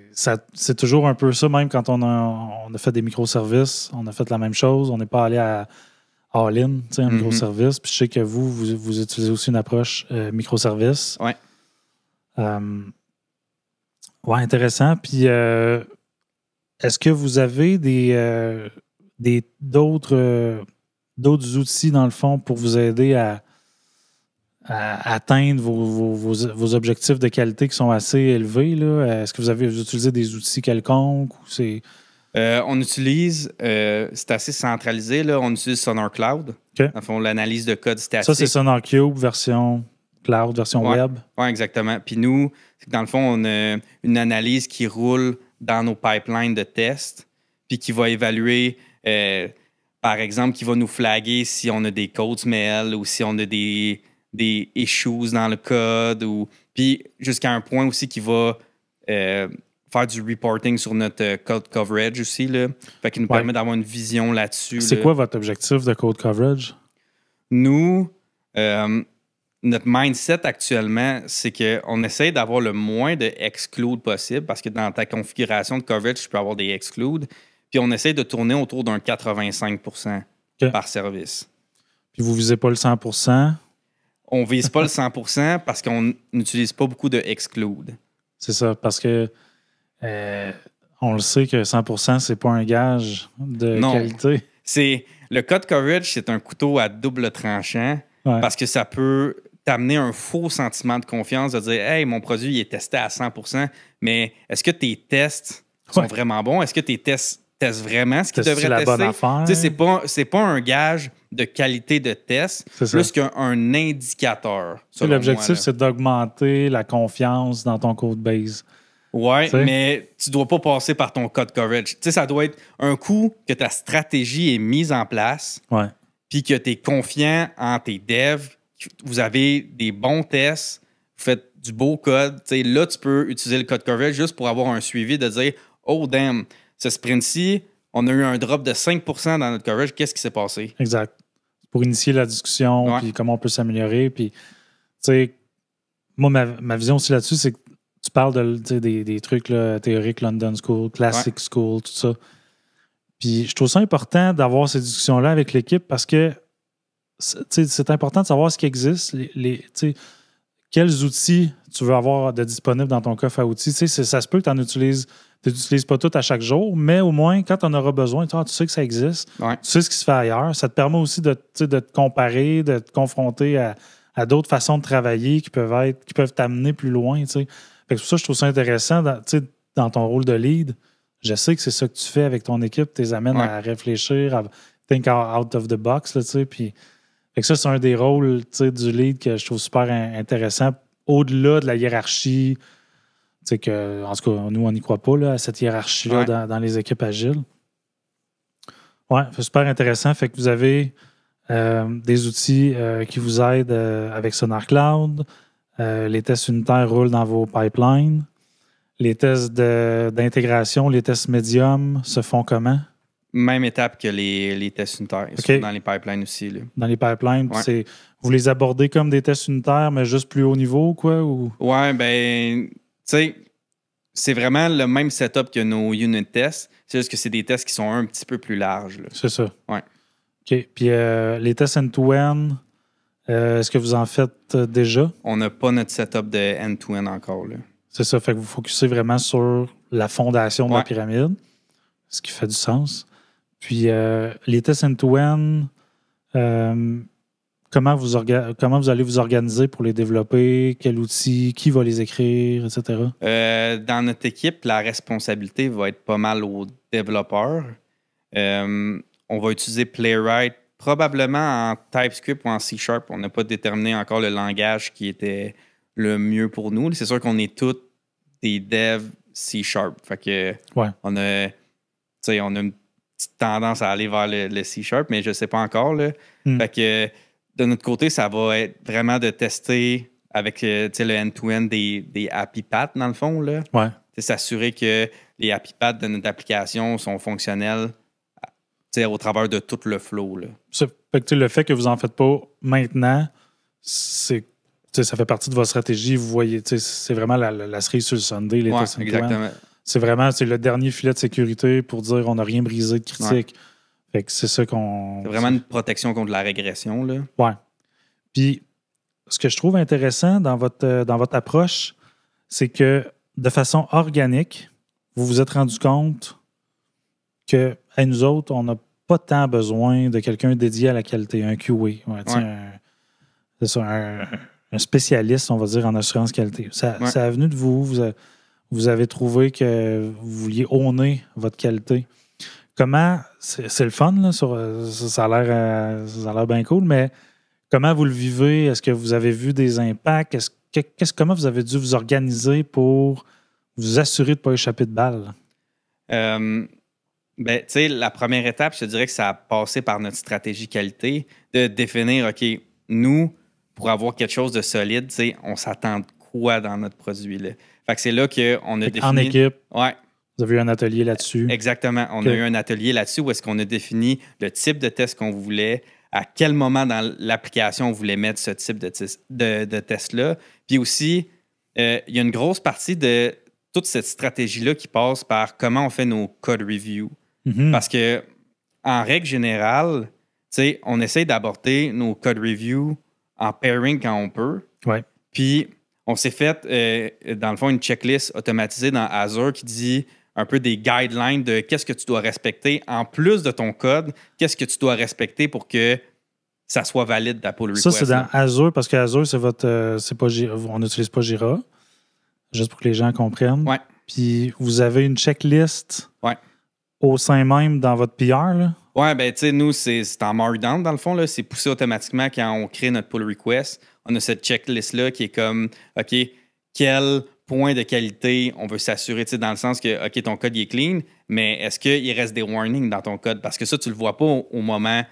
c'est toujours un peu ça, même quand on a fait des microservices, on a fait la même chose, on n'est pas allé à all-in, un microservice. Puis je sais que vous utilisez aussi une approche microservice. Ouais. Ouais, intéressant. Puis, est-ce que vous avez d'autres outils, dans le fond, pour vous aider à atteindre vos objectifs de qualité qui sont assez élevés? Là? Est-ce que vous utilisez des outils quelconques? Ou c'est... On utilise, c'est assez centralisé, là, on utilise Sonar Cloud. Okay. Dans le fond, l'analyse de code statique. Ça, c'est SonarCube, version cloud, version web? Oui, exactement. Puis nous, dans le fond, on a une analyse qui roule dans nos pipelines de tests, puis qui va évaluer, par exemple, qui va nous flaguer si on a des code smells ou si on a des issues dans le code, puis jusqu'à un point aussi qui va faire du reporting sur notre code coverage aussi. Là. Fait qu'il nous permet d'avoir une vision là-dessus. C'est quoi votre objectif de code coverage? Nous, notre mindset actuellement, c'est qu'on essaie d'avoir le moins de exclude possible parce que dans ta configuration de coverage, tu peux avoir des excludes. Puis on essaie de tourner autour d'un 85% par service. Puis vous ne visez pas le 100%? On ne vise pas le 100% parce qu'on n'utilise pas beaucoup de exclude. C'est ça, parce que on le sait que 100%, c'est pas un gage de qualité. Le code coverage, c'est un couteau à double tranchant parce que ça peut t'amener un faux sentiment de confiance, de dire « Hey, mon produit il est testé à 100%, mais est-ce que tes tests sont vraiment bons? Est-ce que tes tests testent vraiment ce qu'ils devraient tester? » Bonne affaire. C'est pas un gage de qualité de test, plus qu'un indicateur. L'objectif, c'est d'augmenter la confiance dans ton code base. Oui, mais tu ne dois pas passer par ton code coverage. Ça doit être un coup que ta stratégie est mise en place, puis que tu es confiant en tes devs, vous avez des bons tests, vous faites du beau code. Là, tu peux utiliser le code coverage juste pour avoir un suivi de dire « Oh, damn, ce sprint-ci, on a eu un drop de 5% dans notre coverage. Qu'est-ce qui s'est passé? » Exact. Pour initier la discussion, puis comment on peut s'améliorer. Puis, tu sais, moi, ma vision aussi là-dessus, c'est que tu parles des trucs là, théoriques, London School, Classic School, tout ça. Puis je trouve ça important d'avoir ces discussions-là avec l'équipe parce que c'est important de savoir ce qui existe, quels outils tu veux avoir de disponibles dans ton coffre à outils. Ça se peut que tu n'utilises pas tout à chaque jour, mais au moins, quand tu en auras besoin, tu sais que ça existe, tu sais ce qui se fait ailleurs. Ça te permet aussi de te comparer, de te confronter à d'autres façons de travailler qui peuvent t'amener plus loin. Fait que pour ça, je trouve ça intéressant dans ton rôle de lead. Je sais que c'est ça que tu fais avec ton équipe, tu les amènes à réfléchir, à think out of the box. Puis, fait que ça, c'est un des rôles du lead que je trouve super intéressant, au-delà de la hiérarchie. En tout cas, nous, on n'y croit pas à cette hiérarchie-là dans les équipes agiles. Oui, c'est super intéressant. Fait que vous avez des outils qui vous aident avec Sonar Cloud. Les tests unitaires roulent dans vos pipelines. Les tests d'intégration, les tests médiums se font comment? Même étape que les tests unitaires. Ils sont dans les pipelines aussi. Là. Dans les pipelines, vous les abordez comme des tests unitaires, mais juste plus haut niveau, quoi? Ou? Ouais, ben, tu sais, c'est vraiment le même setup que nos unit tests. C'est juste que c'est des tests qui sont un petit peu plus larges. Là. C'est ça. Ouais. OK. Puis les tests end-to-end, est-ce que vous en faites déjà? On n'a pas notre setup de end-to-end encore. Là. C'est ça. Fait que vous focussez vraiment sur la fondation de la pyramide, ce qui fait du sens. Puis les tests end-to-end, comment vous allez vous organiser pour les développer? Quel outil? Qui va les écrire, etc.? Dans notre équipe, la responsabilité va être pas mal aux développeurs. On va utiliser Playwright probablement en TypeScript ou en C#. On n'a pas déterminé encore le langage qui était le mieux pour nous. C'est sûr qu'on est tous des devs C#. Fait que on a une petite tendance à aller vers le C#, mais je ne sais pas encore. Là. Fait que de notre côté, ça va être vraiment de tester avec le end-to-end des happy paths, dans le fond. Là. S'assurer que les happy paths de notre application sont fonctionnels au travers de tout le flow. Là. Fait que le fait que vous n'en faites pas maintenant, ça fait partie de votre stratégie. Vous voyez, c'est vraiment la cerise sur le sundae, les tests end-to-end. Exactement. C'est vraiment le dernier filet de sécurité pour dire on n'a rien brisé de critique. Fait que c'est ça qu'on... C'est vraiment une protection contre la régression. Là. Ouais. Puis, ce que je trouve intéressant dans votre approche, c'est que de façon organique, vous vous êtes rendu compte que nous autres, on n'a pas tant besoin de quelqu'un dédié à la qualité, un QA. C'est ça, un spécialiste, on va dire, en assurance qualité. Ça a venu de vous. Vous avez trouvé que vous vouliez owner votre qualité. Comment, c'est le fun, là, ça a l'air bien cool, mais comment vous le vivez? Est-ce que vous avez vu des impacts? Comment vous avez dû vous organiser pour vous assurer de ne pas échapper de balle? La première étape, je te dirais que ça a passé par notre stratégie qualité, de définir, OK, nous, pour avoir quelque chose de solide, on s'attend de quoi dans notre produit? Là? Fait que c'est là qu'on a défini... En équipe? Ouais. Vous avez eu un atelier là-dessus? Exactement. On a eu un atelier là-dessus où est-ce qu'on a défini le type de test qu'on voulait, à quel moment dans l'application on voulait mettre ce type de test-là. Puis aussi, il y a une grosse partie de toute cette stratégie-là qui passe par comment on fait nos code reviews. Parce que, en règle générale, on essaie d'aborder nos code reviews en pairing quand on peut. Ouais. Puis, on s'est fait, dans le fond, une checklist automatisée dans Azure qui dit un peu des guidelines de qu'est-ce que tu dois respecter. En plus de ton code, qu'est-ce que tu dois respecter pour que ça soit valide ta pull request. Ça, c'est dans Azure, parce que Azure, c'est votre. On n'utilise pas Jira, juste pour que les gens comprennent. Ouais. Puis vous avez une checklist au sein même dans votre PR, là? Ouais, ben tu sais, nous, c'est en Markdown, dans le fond, là. C'est poussé automatiquement quand on crée notre pull request. On a cette checklist-là qui est comme, OK, quel point de qualité on veut s'assurer, tu sais, dans le sens que, OK, ton code il est clean, mais est-ce qu'il reste des warnings dans ton code? Parce que ça, tu le vois pas au moment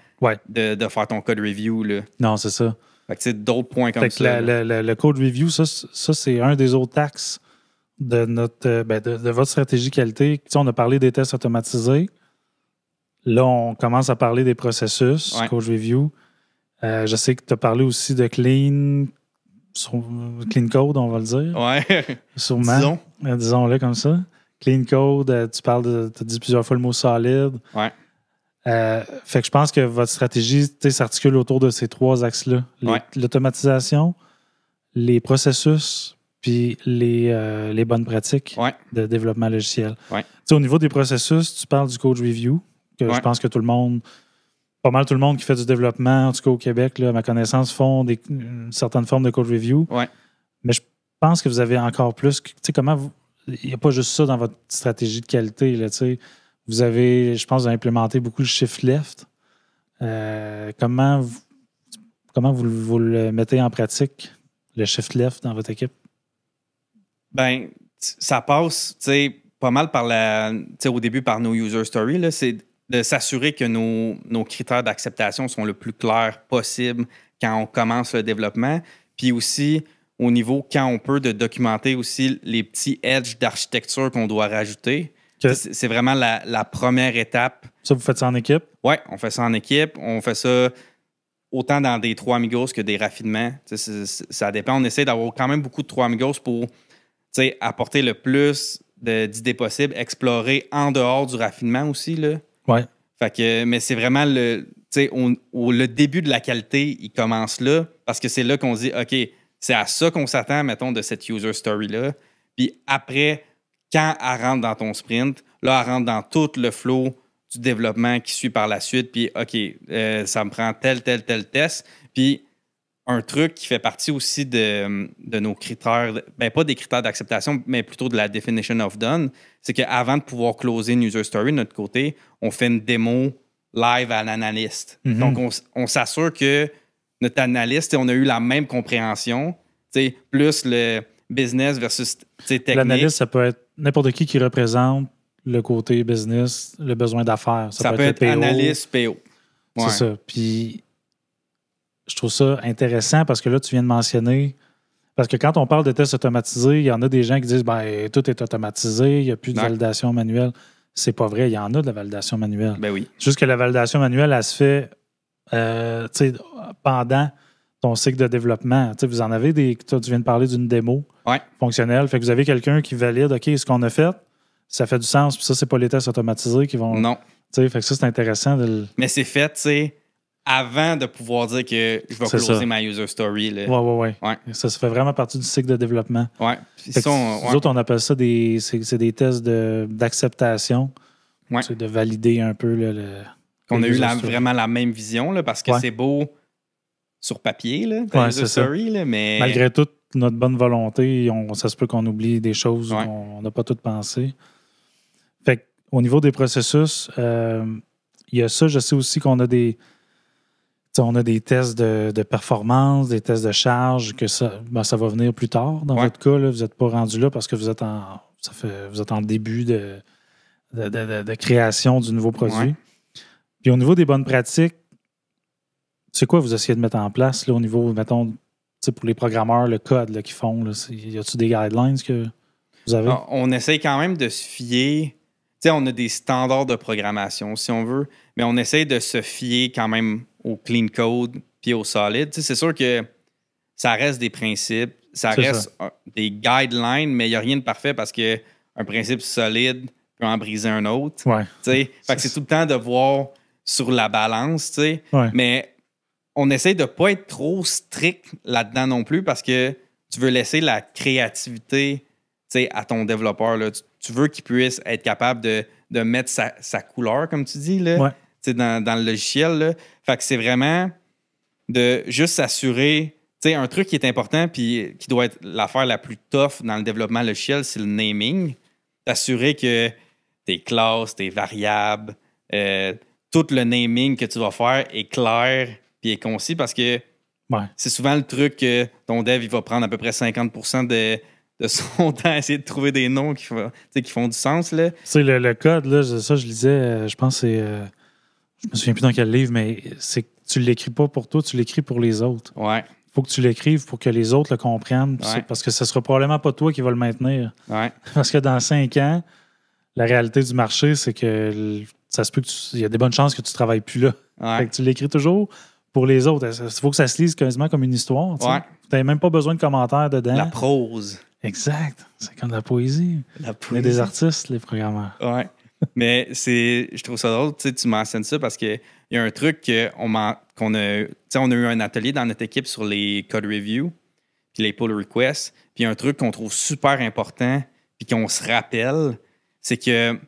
de faire ton code review, là. Non, c'est ça. Fait que tu sais, d'autres points comme fait ça. Le code review, ça c'est un des autres axes de notre de votre stratégie qualité. Tu sais, on a parlé des tests automatisés. Là, on commence à parler des processus, code review. Je sais que tu as parlé aussi de clean code, on va le dire. Ouais. Sûrement. Disons-le comme ça. Clean code, tu as dit plusieurs fois le mot solide. Ouais. Fait que je pense que votre stratégie s'articule autour de ces trois axes-là. L'automatisation, les processus, puis les bonnes pratiques de développement logiciel. Ouais. Au niveau des processus, tu parles du code review, que je pense que pas mal tout le monde qui fait du développement, en tout cas au Québec, là, à ma connaissance, font une certaine forme de code review. Ouais. Mais je pense que vous avez encore plus. Il n'y a pas juste ça dans votre stratégie de qualité. Là, vous avez, je pense, implémenté beaucoup le shift left. Comment vous le mettez en pratique, le shift left, dans votre équipe? Ben, ça passe, pas mal par au début par nos user stories. Là, c'est de s'assurer que nos critères d'acceptation sont le plus clairs possible quand on commence le développement. Puis aussi, au niveau, quand on peut, de documenter aussi les petits edges d'architecture qu'on doit rajouter. C'est vraiment la première étape. Ça, vous faites ça en équipe? Oui, on fait ça en équipe. On fait ça autant dans des 3 Amigos que des raffinements. Ça dépend. On essaie d'avoir quand même beaucoup de 3 Amigos pour apporter le plus d'idées possibles, explorer en dehors du raffinement aussi. Là. Ouais. Fait que, mais c'est vraiment le début de la qualité, il commence là, parce que c'est là qu'on dit, OK, c'est à ça qu'on s'attend, mettons, de cette user story-là. Puis après, quand elle rentre dans ton sprint, là, elle rentre dans tout le flow du développement qui suit par la suite. Puis, OK, ça me prend tel test. Puis, un truc qui fait partie aussi de nos critères, pas des critères d'acceptation, mais plutôt de la definition of done, c'est qu'avant de pouvoir closer une user story de notre côté, on fait une démo live à l'analyste. Mm-hmm. Donc, on s'assure que notre analyste, on a eu la même compréhension, plus le business versus technique. L'analyste, ça peut être n'importe qui représente le côté business, le besoin d'affaires. Ça peut être analyste, PO. Ouais. C'est ça. Puis, je trouve ça intéressant parce que là, tu viens de mentionner... Parce que quand on parle de tests automatisés, il y en a des gens qui disent tout est automatisé, il n'y a plus de validation manuelle. C'est pas vrai, il y en a de la validation manuelle. Ben oui. Juste que la validation manuelle, elle se fait pendant ton cycle de développement. Vous en avez des... Tu viens de parler d'une démo fonctionnelle. Fait que vous avez quelqu'un qui valide, OK, ce qu'on a fait, ça fait du sens. Puis ça, c'est pas les tests automatisés qui vont... Non. Fait que ça, c'est intéressant de le... Mais c'est fait, avant de pouvoir dire que je vais closer ma user story. Là. Ouais. Ça fait vraiment partie du cycle de développement. Ouais. Nous autres, on appelle ça des tests d'acceptation. Ouais. De valider un peu qu'on a eu vraiment la même vision, là, parce que c'est beau sur papier, là, user story, là, mais... Malgré toute notre bonne volonté, ça se peut qu'on oublie des choses où on n'a pas tout pensé. Fait qu'au niveau des processus, il y a ça. Je sais aussi qu'on a des tests de performance, des tests de charge, que ça va venir plus tard. Dans votre cas, là, vous n'êtes pas rendu là parce que vous êtes en début de création du nouveau produit. Ouais. Puis au niveau des bonnes pratiques, c'est quoi vous essayez de mettre en place là, au niveau, mettons, pour les programmeurs, le code là, qu'ils font? Y a-t-il des guidelines que vous avez? On essaye quand même de se fier. On a des standards de programmation, si on veut, mais on essaye de se fier quand même au clean code puis au solide. C'est sûr que ça reste des principes, ça reste des guidelines, mais il n'y a rien de parfait parce qu'un principe solide peut en briser un autre. Ouais. Fait que c'est tout le temps de voir sur la balance, mais on essaie de ne pas être trop strict là-dedans non plus parce que tu veux laisser la créativité à ton développeur. Là. Tu veux qu'il puisse être capable de mettre sa couleur, comme tu dis, là, dans le logiciel. Là. Fait que c'est vraiment de juste s'assurer. Tu sais, un truc qui est important puis qui doit être l'affaire la plus tough dans le développement logiciel, c'est le naming. T'assurer que tes classes, tes variables, tout le naming que tu vas faire est clair puis est concis parce que c'est souvent le truc que ton dev il va prendre à peu près 50% de son temps à essayer de trouver des noms qui font du sens. Là. Le code, là, ça je lisais, je pense que c'est... je me souviens plus dans quel livre, mais c'est que tu l'écris pas pour toi, tu l'écris pour les autres. Ouais. Il faut que tu l'écrives pour que les autres le comprennent. Parce que ce sera probablement pas toi qui va le maintenir. Ouais. Parce que dans 5 ans, la réalité du marché, c'est que ça se peut qu'il y a des bonnes chances que tu ne travailles plus là. Ouais. Fait que tu l'écris toujours pour les autres. Il faut que ça se lise quasiment comme une histoire. Tu n'as même pas besoin de commentaires dedans. La prose. Exact. C'est comme de la poésie. On est des artistes, les programmeurs. Ouais. Mais je trouve ça drôle, tu mentionnes ça parce qu'il y a un truc on a eu un atelier dans notre équipe sur les code reviews puis les pull requests. Puis un truc qu'on trouve super important puis qu'on se rappelle, c'est que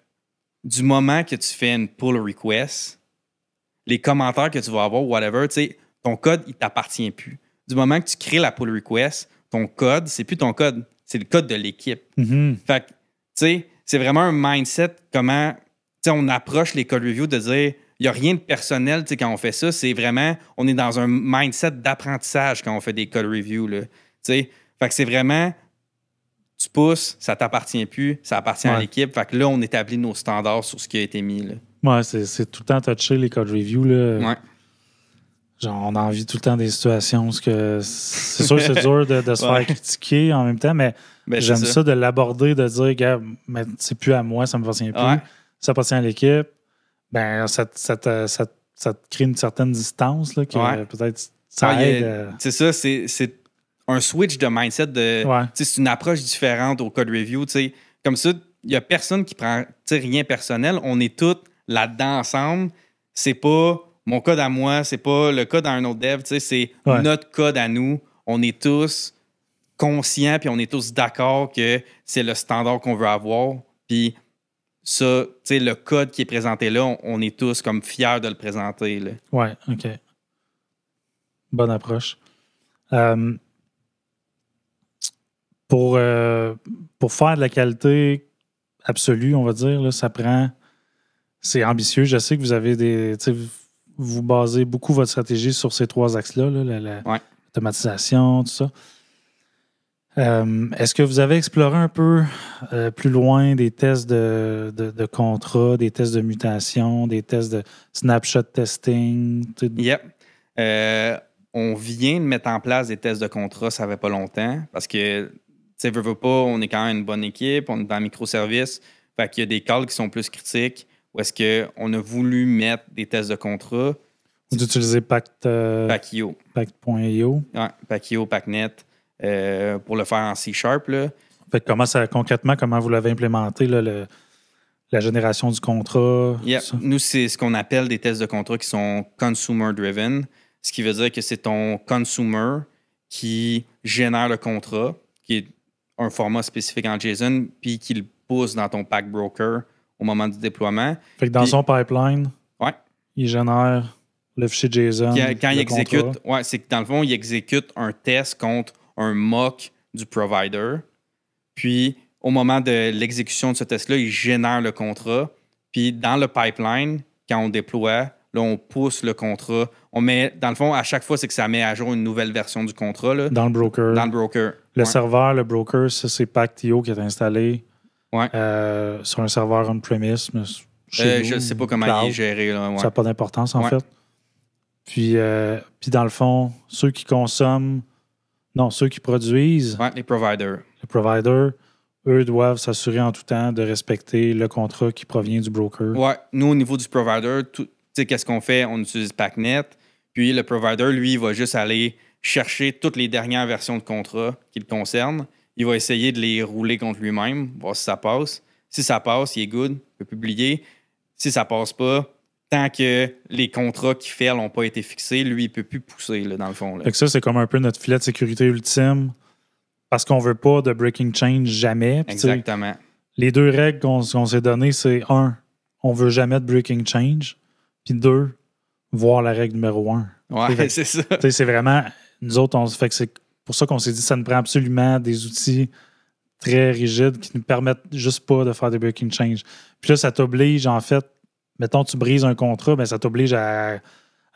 du moment que tu fais une pull request, les commentaires que tu vas avoir, whatever, ton code, il t'appartient plus. Du moment que tu crées la pull request, ton code, c'est plus ton code, c'est le code de l'équipe. Mm-hmm. Fait que, tu sais, c'est vraiment un mindset, comment on approche les code reviews de dire il n'y a rien de personnel quand on fait ça. C'est vraiment, on est dans un mindset d'apprentissage quand on fait des code reviews. Là, fait que c'est vraiment, tu pousses, ça t'appartient plus, ça appartient à l'équipe. Fait que là, on établit nos standards sur ce qui a été mis. Là. Ouais, c'est tout le temps touché les code reviews. Là. Ouais. Genre, on a envie tout le temps des situations où c'est sûr que c'est dur de se faire critiquer en même temps, mais j'aime ça de l'aborder, de dire, gars, mais c'est plus à moi, ça me appartient plus. Ouais. Ça appartient à l'équipe. Ben, ça te crée une certaine distance là, que peut-être ça aide. C'est ça, c'est un switch de mindset. C'est une approche différente au code review. Comme ça, il n'y a personne qui prend rien personnel. On est tous là-dedans ensemble. C'est pas mon code à moi, c'est pas le code à un autre dev. C'est notre code à nous. On est tous conscients puis on est tous d'accord que c'est le standard qu'on veut avoir. Puis ça, le code qui est présenté là, on est tous comme fiers de le présenter. Là. Ouais, OK. Bonne approche. Pour faire de la qualité absolue, on va dire, là, ça prend... C'est ambitieux. Je sais que vous avez vous basez beaucoup votre stratégie sur ces 3 axes-là, là, l'automatisation, tout ça. Est-ce que vous avez exploré un peu plus loin des tests de contrat, des tests de mutation, des tests de snapshot testing? Yep. On vient de mettre en place des tests de contrat, ça fait pas longtemps, parce que, veux pas, on est quand même une bonne équipe, on est dans le microservice, fait qu'il y a des calls qui sont plus critiques, où est-ce qu'on a voulu mettre des tests de contrat. Vous utilisez Paccio. Pact.io. Ouais, Paccio, Pacnet. Pour le faire en C#. Là. Fait que concrètement, comment vous l'avez implémenté, là, la génération du contrat? Yeah. Nous, c'est ce qu'on appelle des tests de contrat qui sont consumer-driven, ce qui veut dire que c'est ton consumer qui génère le contrat, qui est un format spécifique en JSON, puis qui le pousse dans ton pack broker au moment du déploiement. Fait que dans son pipeline, il génère le fichier JSON. Quand il exécute, c'est que dans le fond, il exécute un test contre un mock du provider. Puis, au moment de l'exécution de ce test-là, il génère le contrat. Puis, dans le pipeline, quand on déploie, là, on pousse le contrat. On met, dans le fond, à chaque fois, c'est que ça met à jour une nouvelle version du contrat. Là, dans le broker. Dans le broker. Le serveur, le broker, ça, c'est Pactio qui est installé sur un serveur on-premise. Je ne sais pas comment il est géré. Là, ça n'a pas d'importance, en fait. Puis, dans le fond, ceux qui consomment... Non, ceux qui produisent... les providers. Les providers, eux, doivent s'assurer en tout temps de respecter le contrat qui provient du broker. Ouais, nous, au niveau du provider, qu'est-ce qu'on fait? On utilise Pacnet. Puis le provider, lui, il va juste aller chercher toutes les dernières versions de contrat qui le concernent. Il va essayer de les rouler contre lui-même, voir si ça passe. Si ça passe, il est good, il peut publier. Si ça passe pas, tant que les contrats qu'il fait n'ont pas été fixés, lui, il ne peut plus pousser, là, dans le fond. Là. Fait que ça, c'est comme un peu notre filet de sécurité ultime parce qu'on ne veut pas de breaking change jamais. Puis, exactement. Les 2 règles qu'on s'est données, c'est 1, on ne veut jamais de breaking change. Puis 2, voir la règle numéro 1. Ouais, c'est ça. C'est vraiment... Nous autres, fait que c'est pour ça qu'on s'est dit que ça nous prend absolument des outils très rigides qui nous permettent juste pas de faire des breaking change. Puis là, ça t'oblige, en fait, mettons, tu brises un contrat, ben ça t'oblige à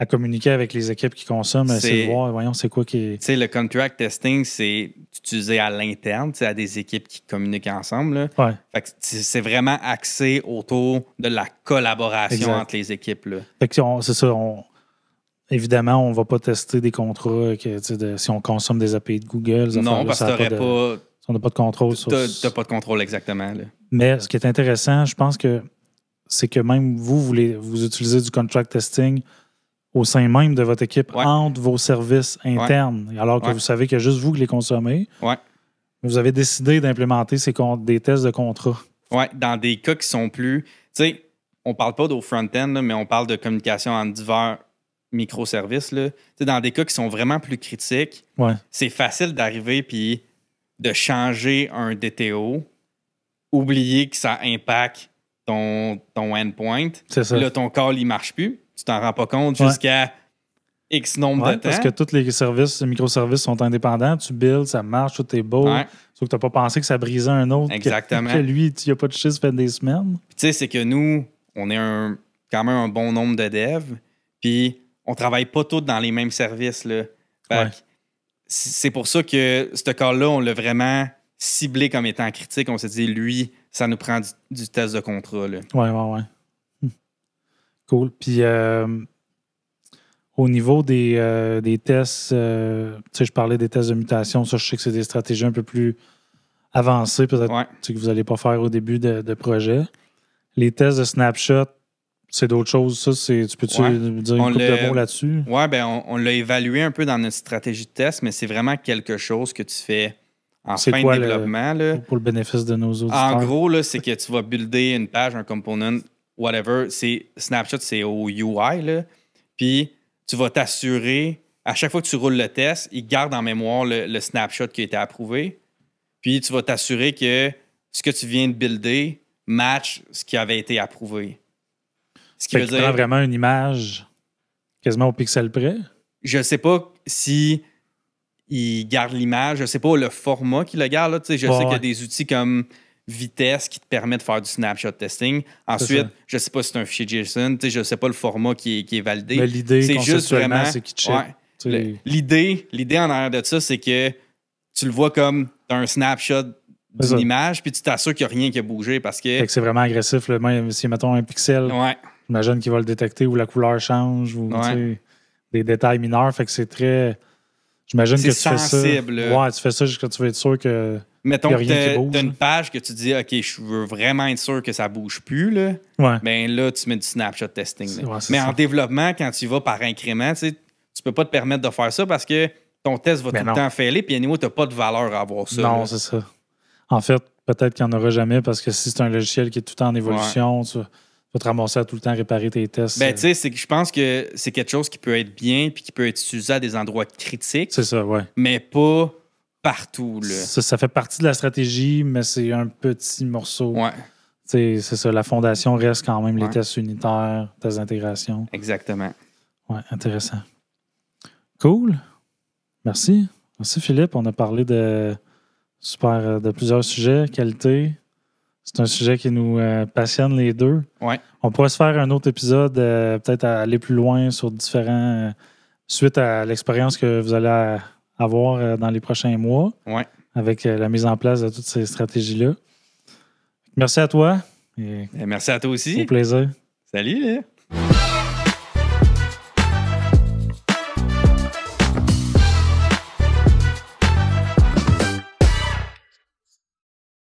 communiquer avec les équipes qui consomment, essayer de voir, voyons, c'est quoi qui est... Tu sais, le contract testing, c'est utilisé à l'interne, à des équipes qui communiquent ensemble. Là. Ouais. Fait que c'est vraiment axé autour de la collaboration entre les équipes. Là. Fait que c'est ça, évidemment, on ne va pas tester des contrats si on consomme des API de Google. Non, parce que on n'a pas de contrôle sur... Tu n'as pas de contrôle, exactement. Là. Mais ce qui est intéressant, je pense que c'est que même vous utilisez du contract testing au sein même de votre équipe, entre vos services internes, alors que vous savez qu'il y a juste vous qui les consommez. Ouais. Vous avez décidé d'implémenter des tests de contrat. Oui, dans des cas qui sont plus... Tu sais, on ne parle pas d'au front-end, mais on parle de communication en divers microservices. Là. Tu sais, dans des cas qui sont vraiment plus critiques, c'est facile d'arriver puis de changer un DTO, oublier que ça impacte ton endpoint. C'est ça. Là, ton call, il ne marche plus. Tu t'en rends pas compte jusqu'à X nombre de temps. Parce que tous les microservices sont indépendants. Tu builds, ça marche, tout est beau. Sauf que tu n'as pas pensé que ça brisait un autre. Exactement. Que lui, il n'y a pas de touché, ça fait des semaines. Tu sais, c'est que nous, on est quand même un bon nombre de devs. Puis, on ne travaille pas tous dans les mêmes services. Là. C'est pour ça que ce cas-là, on l'a vraiment ciblé comme étant critique. On s'est dit, lui, ça nous prend du test de contrat. Oui. Cool. Puis, au niveau des tests, tu sais, je parlais des tests de mutation. Ça, je sais que c'est des stratégies un peu plus avancées, peut-être que vous n'allez pas faire au début de projet. Les tests de snapshot, c'est d'autres choses. Ça, tu peux-tu me dire une couple de mots là-dessus? Oui, bien, on l'a évalué un peu dans notre stratégie de test, mais c'est vraiment quelque chose que tu fais en fin de développement. Pour le bénéfice de nos auditeurs? En gros, là, c'est que tu vas builder une page, un component, whatever. Snapshot, c'est au UI. Là. Puis, tu vas t'assurer, à chaque fois que tu roules le test, il garde en mémoire le snapshot qui a été approuvé. Puis, tu vas t'assurer que ce que tu viens de builder match ce qui avait été approuvé. Ce qui veut dire... Tu prends vraiment une image quasiment au pixel près? Je ne sais pas si il garde l'image. Je ne sais pas le format qu'il le garde. Là. Je sais qu'il y a des outils comme Vitesse qui te permet de faire du snapshot testing. Ensuite, je ne sais pas si c'est un fichier JSON. Je ne sais pas le format qui est validé. Mais l'idée, c'est juste vraiment, c'est qu'il check. L'idée en arrière de ça, c'est que tu le vois comme tu as un snapshot d'une image, puis tu t'assures qu'il n'y a rien qui a bougé parce que... Fait que c'est vraiment agressif. Là. Même si, mettons, un pixel, j'imagine qu'il va le détecter ou la couleur change ou des détails mineurs. Fait que c'est très... J'imagine que tu sensible, fais ça. Tu fais ça jusqu'à tu veux être sûr que... Mettons que tu as une page que tu dis, OK, je veux vraiment être sûr que ça ne bouge plus. Là. Ben là, tu mets du snapshot testing. Mais en développement, quand tu vas par incrément, tu ne peux pas te permettre de faire ça parce que ton test va tout le temps failer, puis à niveau, tu n'as pas de valeur à avoir ça. Non, c'est ça. En fait, peut-être qu'il n'y en aura jamais parce que si c'est un logiciel qui est tout le temps en évolution, tu vas te ramasser à tout le temps réparer tes tests. Ben, tu sais, je pense que c'est quelque chose qui peut être bien puis qui peut être utilisé à des endroits critiques. C'est ça, mais pas partout. Là. Ça fait partie de la stratégie, mais c'est un petit morceau. C'est ça, la fondation reste quand même les tests unitaires, tests d'intégration. Exactement. Ouais, intéressant. Cool. Merci. Merci, Philippe. On a parlé de plusieurs sujets, qualité. C'est un sujet qui nous passionne les deux. On pourrait se faire un autre épisode, peut-être aller plus loin sur différents... suite à l'expérience que vous allez avoir dans les prochains mois avec la mise en place de toutes ces stratégies-là. Merci à toi. Merci à toi aussi. Au plaisir. Salut.